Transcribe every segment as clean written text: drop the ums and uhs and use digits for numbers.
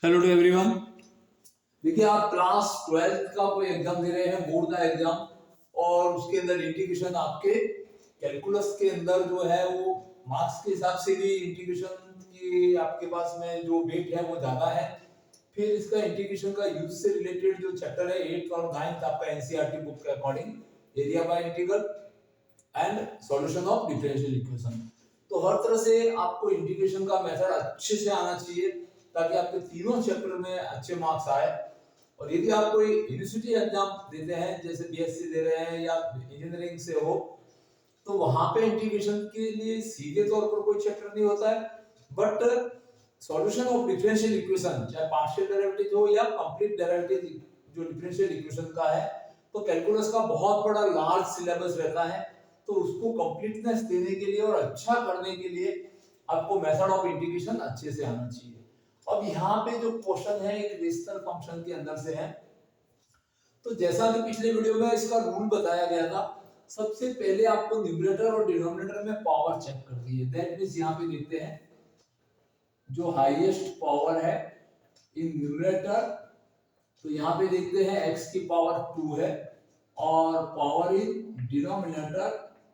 Hello to everyone. देखिए, आप class 12th का कोई एग्जाम दे रहे हैं, बोर्ड का एग्जाम, और उसके अंदर इंटीग्रेशन आपके कैलकुलस के अंदर जो है वो मार्क्स के हिसाब से भी इंटीग्रेशन की आपके पास में जो वेट है वो ज्यादा है। फिर इसका इंटीग्रेशन का यूज से रिलेटेड जो चैप्टर है 8th और 9th आपका एनसीईआरटी बुक के according area bye integral and solution of differential equation. तो हर तरह से आपको इंटीग्रेशन का मेथड अच्छे से आना चाहिए ताकि आपके तीनों चैप्टर में अच्छे मार्क्स आए। और यदि आप कोई यूनिवर्सिटी एग्जाम देते हैं, जैसे बीएससी दे रहे हैं या इंजीनियरिंग से हो, तो वहां पे इंटीग्रेशन के लिए सीधे तौर पर कोई चैप्टर नहीं होता है, but solution of differential equation, चाहे पार्शियल डेरिवेटिव हो या कंप्लीट डेरिवेटिव जो डिफरेंशियल इक्वेशन का है, तो कैलकुलस का बहुत बड़ा लार्ज सिलेबस रहता है। तो उसको कंप्लीटनेस देने के लिए और अच्छा करने के लिए आपको मेथड ऑफ इंटीग्रेशन अच्छे से आना चाहिए। अब यहाँ पे जो क्वेश्चन है एक रेशनल फंक्शन के अंदर से है। तो जैसा कि पिछले वीडियो में इसका रूल बताया गया था, सबसे पहले आपको न्यूमरेटर और डिनोमिनेटर में पावर चेक करनी है। दैट मींस यहाँ पे देखते हैं जो हाईएस्ट पावर है इन न्यूमरेटर, तो यहाँ पे देखते हैं x की पावर 2 है, और पावर इन डिनोमिनेटर,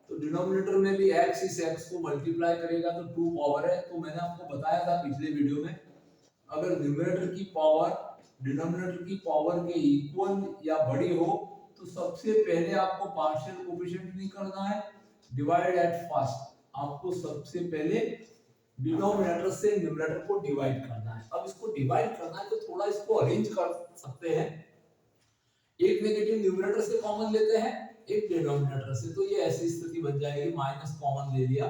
तो डिनोमिनेटर में भी x इस x को मल्टीप्लाई करेगा तो 2 पावर है। तो मैंने आपको बताया था पिछले वीडियो में, अगर न्यूमरेटर की पावर डिनोमिनेटर की पावर के इक्वल या बड़ी हो तो सबसे पहले आपको पार्शियल कोएफिशिएंट नहीं करना है, डिवाइड एट फर्स्ट। आपको सबसे पहले डिनोमिनेटर से न्यूमरेटर को डिवाइड करना है। अब इसको डिवाइड करना है तो थोड़ा इसको अरेंज कर सकते हैं। एक नेगेटिव न्यूमरेटर से कॉमन लेते हैं, एक डिनोमिनेटर से, तो ये ऐसी स्थिति बन जाएगी, माइनस कॉमन ले लिया,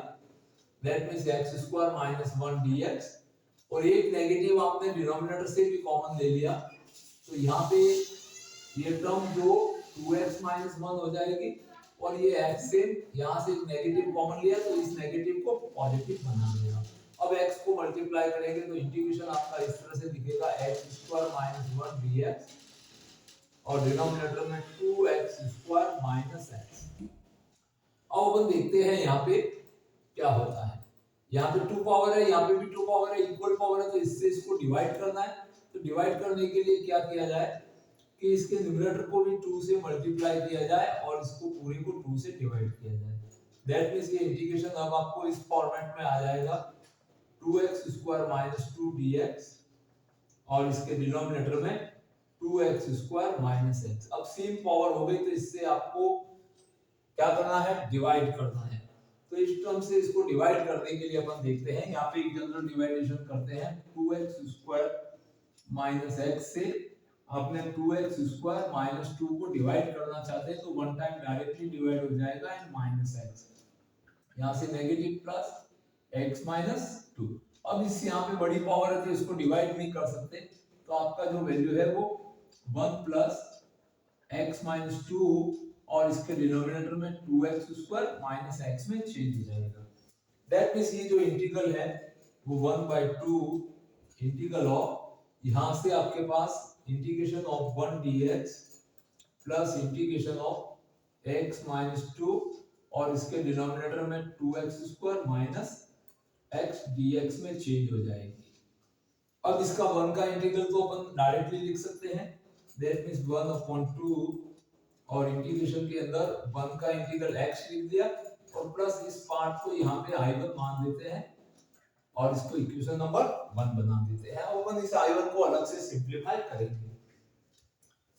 दैट मींस x² - 1 dx, और एक नेगेटिव आपने डिनोमिनेटर से भी कॉमन ले लिया, तो यहाँ पे ये टर्म जो 2x - 1 हो जाएगी, और ये x से यहाँ से एक नेगेटिव कॉमन लिया तो इस नेगेटिव को पॉजिटिव बना देगा। अब x को मल्टीप्लाई करेंगे तो इंटीग्रेशन आपका इस तरह से दिखेगा, x² - 1 dx, और डिनोमिनेटर में 2x² - x। अब अपन देखते हैं यहाँ पे क्या होता है। यहाँ पे 2 पावर है, यहाँ पे भी 2 पावर है, इक्वल पावर है, तो इससे इसको डिवाइड करना है। तो डिवाइड करने के लिए क्या किया जाए कि इसके न्यूमरेटर को भी 2 से मल्टीप्लाई किया जाए और इसको पूरे को 2 से डिवाइड किया जाए। दैट मींस ये इंटीग्रेशन अब आपको इस फॉर्मेट में आ जाएगा, 2x² - 2 dx, और इसके डिनोमिनेटर में 2x² - x। अब सेम पावर हो गई तो इससे आपको क्या करना है, डिवाइड करना है। तो इस टर्म से इसको डिवाइड करने के लिए अपन देखते हैं, यहाँ पे एक जनरल डिवाइडेशन करते हैं, 2x² - x से आपने 2x² - 2 को डिवाइड करना चाहते हैं तो वन टाइम डायरेक्टली डिवाइड हो जाएगा एंड -x, यहाँ से नेगेटिव प्लस x - 2। अब इस यहाँ पे बड़ी पावर है तो इसको डिवाइड नहीं कर सकते, तो आपका जो वैल्यू है वो 1 प्लस x - 2 और इसके डिनोमिनेटर में 2x² - x में चेंज हो जाएगा। दैट मींस ये जो इंटीग्रल है वो 1/2 इंटीग्रल ऑफ, यहाँ से आपके पास integration of 1 dx plus integration of x - 2 और इसके डिनोमिनेटर में 2x² - x dx में चेंज हो जाएगी। अब इसका 1 का इंटीग्रल तो अपन डायरेक्टली लिख सकते हैं, दैट मींस 1/2, और इंटीग्रेशन के अंदर 1 का इंटीग्रल x लिख दिया और प्लस इस पार्ट को यहाँ पे I1 मान देते हैं और इसको इक्वेशन नंबर 1 बना देते हैं। अब अपन इस I1 को अलग से सिंपलीफाई करेंगे,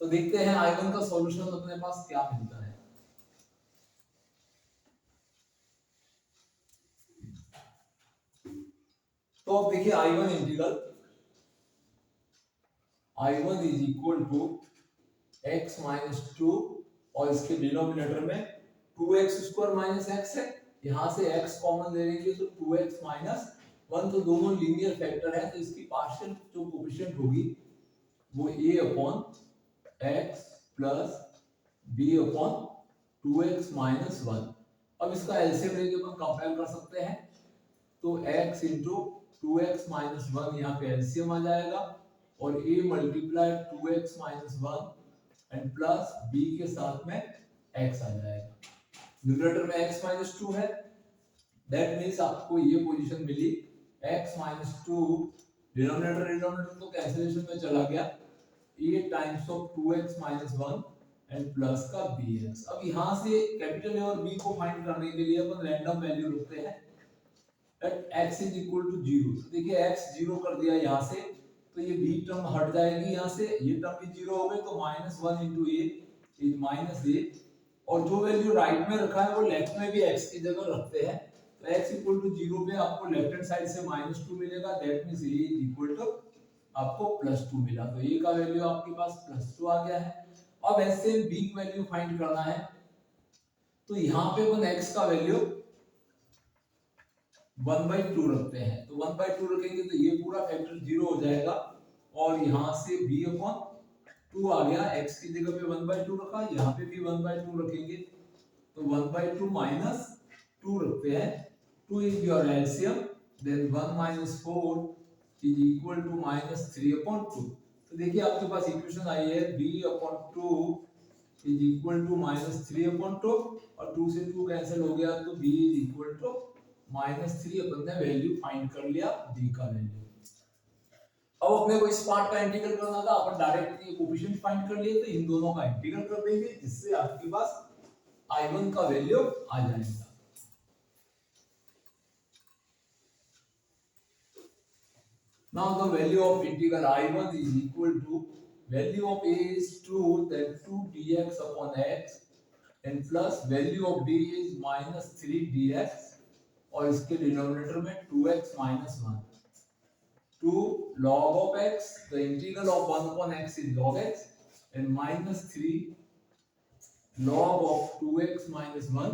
तो देखते हैं I1 का सॉल्यूशन अपने पास क्या मिलता है। तो अब देखिए I1 integral, I1 is equal to x - 2 और इसके डिनोमिनेटर में 2x² - x है, यहां से x कॉमन ले लेंगे तो 2x - 1, तो दोनों लीनियर फैक्टर है, तो इसकी पार्शियल जो कोएफिशिएंट होगी वो a/x प्लस b/2x - 1। अब इसका एलसीएम लेके अपन कंपेयर कर सकते हैं, तो x * 2x - 1 यहाँ पे एलसीएम आ जाएगा, और a multiply 2x - 1 and plus b के साथ में x आ जाएगा। न्यूमरेटर में x - 2 है, दैट मींस आपको ये पोजीशन मिली, x - 2 डिनोमिनेटर तो कैंसिलेशन में चला गया, a times of 2x minus 1 and plus का bx। अब यहाँ से कैपिटल ए और बी को फाइंड करने के लिए अपन रैंडम वैल्यू रखते हैं at x is equal to 0। तो देखिए x 0 कर दिया यहाँ से, तो ये b टर्म हट जाएगी यहाँ से, ये टर्म भी 0 हो गई, तो -1 into a इज -a, और जो वैल्यू राइट में रखा है वो लेफ्ट में भी x की जगह रखते हैं। तो x इक्वल टू 0 पे आपको लेफ्ट हैंड साइड से -2 मिलेगा, that means a is equal to आपको +2 मिला, तो a का वैल्यू आपके पास +2 आ गया है। अब ऐसे b की वैल्यू फाइंड करना है, तो यहाँ पे अपन x का वैल्यू 1/2 रखते हैं, तो 1/2 रखेंगे तो ये पूरा फैक्टर 0 हो जाएगा, और यहाँ से b/2 आ गया, x की जगह पे 1/2 रखा, यहाँ पे भी 1/2 रखेंगे, तो 1/2 माइनस 2 रखते हैं, 2 is your LCM, then 1 - 4 is equal to -3/2। तो देखिए आपके पास इक्वेशन आई है b/2 इज इक्वल टू -3/2, और 2 से 2 कैंसिल हो गया, तो b इज इक्वल टू -3। अपन ने वैल्यू फाइंड कर लिया b का वैल्यू। अब अपने को इस पार्ट का इंटीग्रल करना था, अपन डायरेक्ट ये कोएफिशिएंट फाइंड कर लिए, तो इन दोनों का इंटीग्रल कर देंगे, जिससे आपके पास I1 का वैल्यू आ जाएगा। Now the value of integral I1 is equal to value of a is 2, then 2 dx upon x, and plus value of b is -3 dx, और इसके डिनोमिनेटर में 2x - 1, 2 log of x, the integral of 1 upon x is log x, and -3 log of 2x - 1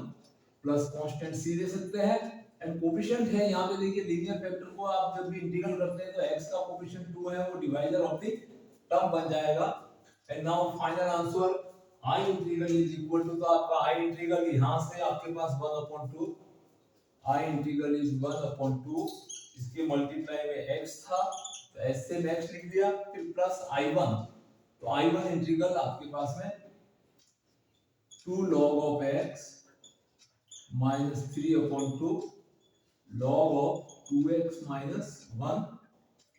plus constant c दे सकते हैं, and coefficient है यहाँ पे देखिए, linear factor को आप जब भी इंटीग्रल करते हैं तो x का कोएफिशिएंट 2 है, वो डिवाइडर ऑफ द टर्म बन जाएगा। And now final answer I integral is equal to, तो आपका I इंटीग्रल यहाँ से आपके पास 1/2, I इंटीग्रल इज 1/2, इसके मल्टीप्लाई में x था, तो s से x लिख दिया, फिर प्लस I1, तो I1 इंटीग्रल आपके पास में 2 log of x -3/2 log of 2x - 1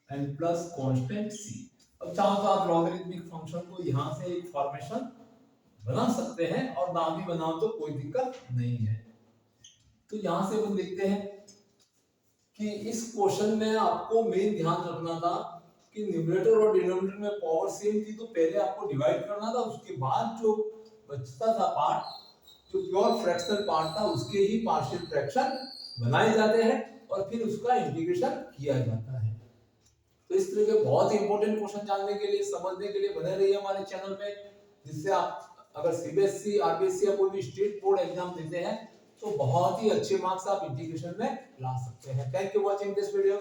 and plus constant c। अब चाहो तो आप लॉगरिथमिक फंक्शन को यहाँ से एक फॉर्मेशन बना सकते हैं, और ना भी बनाओ तो कोई दिक्कत नहीं है। तो यहाँ से हम देखते हैं कि इस क्वेश्चन में आपको मेन ध्यान रखना था कि न्यूमरेटर और डिनोमिनेटर में पावर सेम थी, तो पहले आपको डिवाइड करना था, उसके बाद जो बचता था पार्ट, जो प्योर फ्रैक्शनल पार्ट था, उसके ही पार्शियल फ्रैक्शन बनाए जाते हैं और फिर उसका इंटीग्रेशन किया जाता है। तो इस तरह के बहुत ही इंपॉर्टेंट क्वेश्चन जानने के लिए, समझने के लिए बने रहिए हमारे चैनल पे, जिससे आप अगर सीबीएसई, आरबीएसई या कोई भी स्टेट बोर्ड एग्जाम देते हैं तो बहुत ही अच्छे मार्क्स आप इंटीग्रेशन में ला सकते हैं। Thank you watching this video.